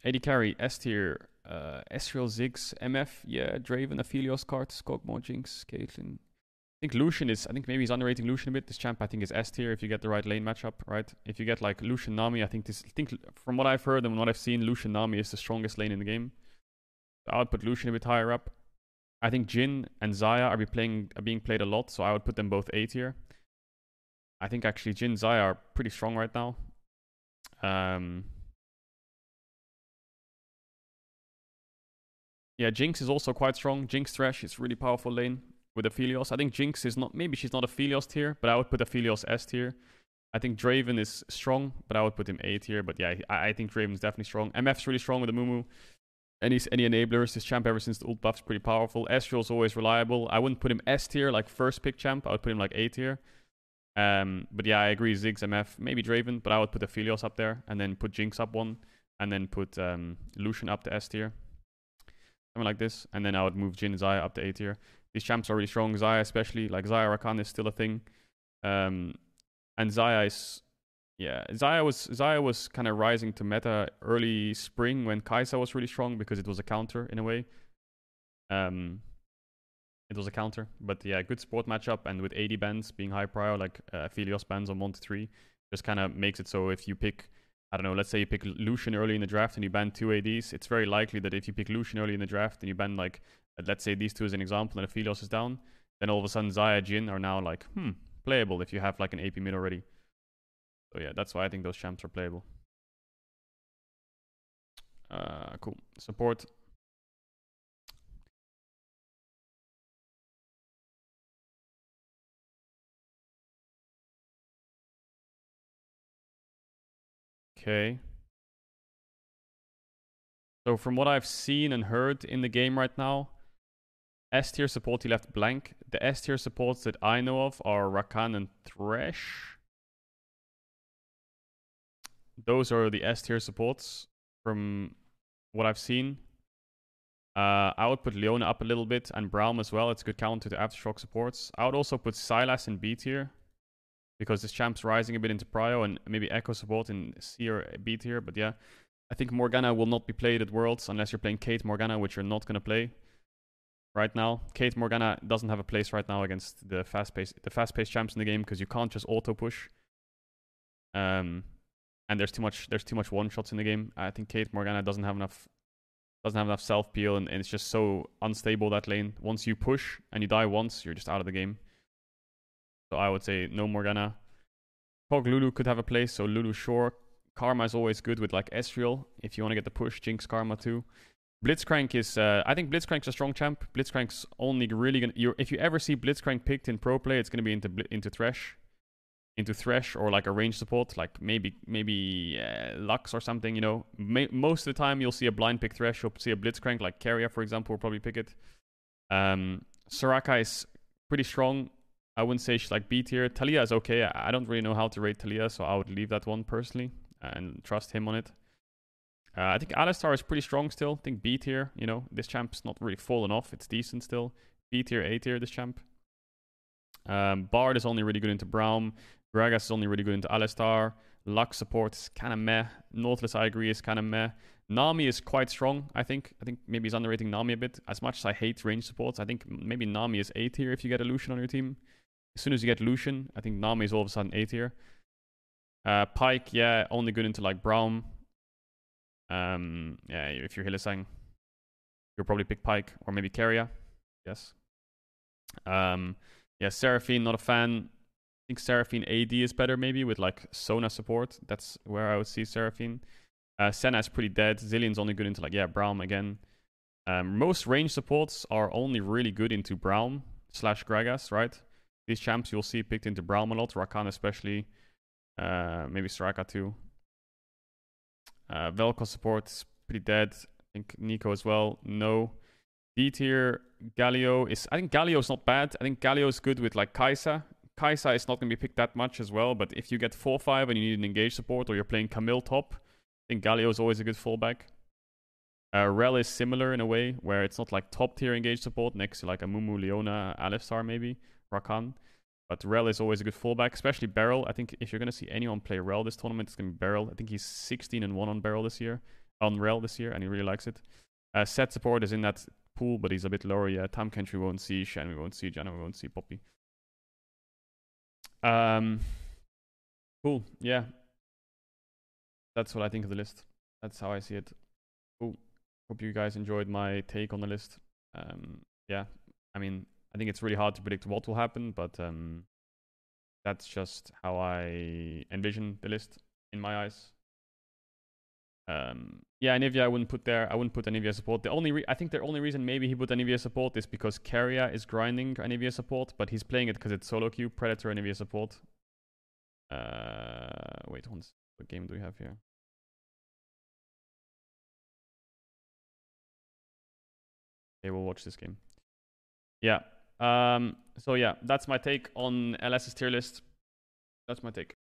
AD carry, S tier, Ezreal, Ziggs, MF, yeah, Draven, Aphelios, Kart, Skogmo, Jinx, Caitlyn. I think Lucian is, I think maybe he's underrating Lucian a bit. This champ, I think, is S tier if you get the right lane matchup, right? If you get like Lucian Nami, I think from what I've heard and what I've seen, Lucian Nami is the strongest lane in the game. So I would put Lucian a bit higher up. I think Jhin and Xayah are being played a lot, so I would put them both A tier. I think actually Jhin and Xayah are pretty strong right now. Yeah, Jinx is also quite strong. Jinx Thresh is really powerful lane with Aphelios. I think Jinx is not, maybe she's not Aphelios tier, but I would put Aphelios S tier. I think Draven is strong, but I would put him A tier. But yeah, I think Draven's definitely strong. MF's really strong with the Mumu. Any enablers, this champ ever since the ult buff's pretty powerful. Ezreal's always reliable. I wouldn't put him S tier, like first pick champ. I would put him like A tier. But yeah, I agree, Ziggs, MF, maybe Draven, but I would put Aphelios up there, and then put Jinx up one, and then put Lucian up to S tier. Something like this, and then I would move Jhin and Xayah up to A tier. These champs are really strong. Xayah especially, like Xayah Rakan is still a thing. And Xayah is, yeah, Xayah was kind of rising to meta early spring when Kai'Sa was really strong because it was a counter in a way. It was a counter, but yeah, good support matchup, and with 80 bans being high prior, like Aphelios bans on 1 to 3, just kind of makes it so if you pick, I don't know, let's say you pick Lucian early in the draft and you ban 2 ADs, it's very likely that if you pick Lucian early in the draft and you ban, like, let's say these two as an example, and Aphelios is down, then all of a sudden Xayah, Jhin are now like, playable if you have like an AP mid already. So yeah, that's why I think those champs are playable. Cool. Support. Okay. So from what I've seen and heard in the game right now, S tier support he left blank. The S tier supports that I know of are Rakan and Thresh. Those are the S tier supports from what I've seen. I would put Leona up a little bit and Braum as well. It's a good counter to Aftershock supports. I would also put Sylas in B tier because this champ's rising a bit into Prio, and maybe Echo support in C or B tier. But yeah, I think Morgana will not be played at Worlds unless you're playing Kate Morgana, which you're not going to play right now. Kate Morgana doesn't have a place right now against the fast-paced champs in the game because you can't just auto push. And there's too much one shots in the game. I think Kate Morgana doesn't have enough self peel, and it's just so unstable, that lane. Once you push and you die once, you're just out of the game. So I would say no Morgana. Pog Lulu could have a place, so Lulu sure. Karma is always good with like Ezreal if you want to get the push. Jinx Karma too. Blitzcrank is, I think Blitzcrank's a strong champ. Blitzcrank's only really gonna, if you ever see Blitzcrank picked in pro play, it's gonna be into Thresh or like a range support, like maybe Lux or something. You know, most of the time you'll see a blind pick Thresh. You'll see a Blitzcrank like Carrier, for example, will probably pick it. Soraka is pretty strong. I wouldn't say she's like B tier. Talia is okay. I don't really know how to rate Talia, so I would leave that one personally and trust him on it. I think Alistar is pretty strong still. I think B tier, you know, this champ's not really fallen off. It's decent still. B tier, A tier, this champ. Bard is only really good into Braum. Gragas is only really good into Alistar. Lux support is kind of meh. Nautilus, I agree, is kind of meh. Nami is quite strong, I think. I think maybe he's underrating Nami a bit. As much as I hate range supports, I think maybe Nami is A tier if you get a Lucian on your team. As soon as you get Lucian, I think Nami is all of a sudden A tier. Pyke, yeah, only good into like Braum. Yeah, if you're Hylissang, you'll probably pick Pyke or maybe Keria. Yes. Yeah, Seraphine, not a fan. I think Seraphine AD is better maybe with like Sona support. That's where I would see Seraphine. Senna is pretty dead. Zillion's only good into like, yeah, Braum again. Most range supports are only really good into Braum / Gragas, right? These champs you'll see picked into Braum a lot. Rakan especially. Maybe Soraka too. Vel'Koz support is pretty dead. I think Nico as well. No. D tier, Galio is... I think Galio is not bad. I think Galio is good with like Kai'Sa. Kai'Sa is not going to be picked that much as well, but if you get 4-5 and you need an engage support or you're playing Camille top, I think Galio is always a good fallback. Rel is similar in a way, where it's not like top tier engage support next to like a Mumu, Leona, Alistar maybe, Rakan. But Rel is always a good fallback, especially Beryl. I think if you're going to see anyone play Rel this tournament, it's going to be Beryl. I think he's 16-1 on Beryl this year. on Rel this year, and he really likes it. Set support is in that pool, but he's a bit lower. Yeah, Tam Kench we won't see, Shen we won't see, Janna we won't see, Poppy. Cool. Yeah, that's what I think of the list. That's how I see it. Cool. Hope you guys enjoyed my take on the list. Yeah, I mean, I think it's really hard to predict what will happen, but that's just how I envision the list in my eyes. Yeah, Anivia I wouldn't put there. I wouldn't put Anivia support. I think the only reason maybe he put Anivia support is because Keria is grinding Anivia support, but he's playing it because it's solo queue, Predator, Anivia support. Wait, what game do we have here? Okay, we'll watch this game. Yeah. So yeah, that's my take on LS's tier list. That's my take.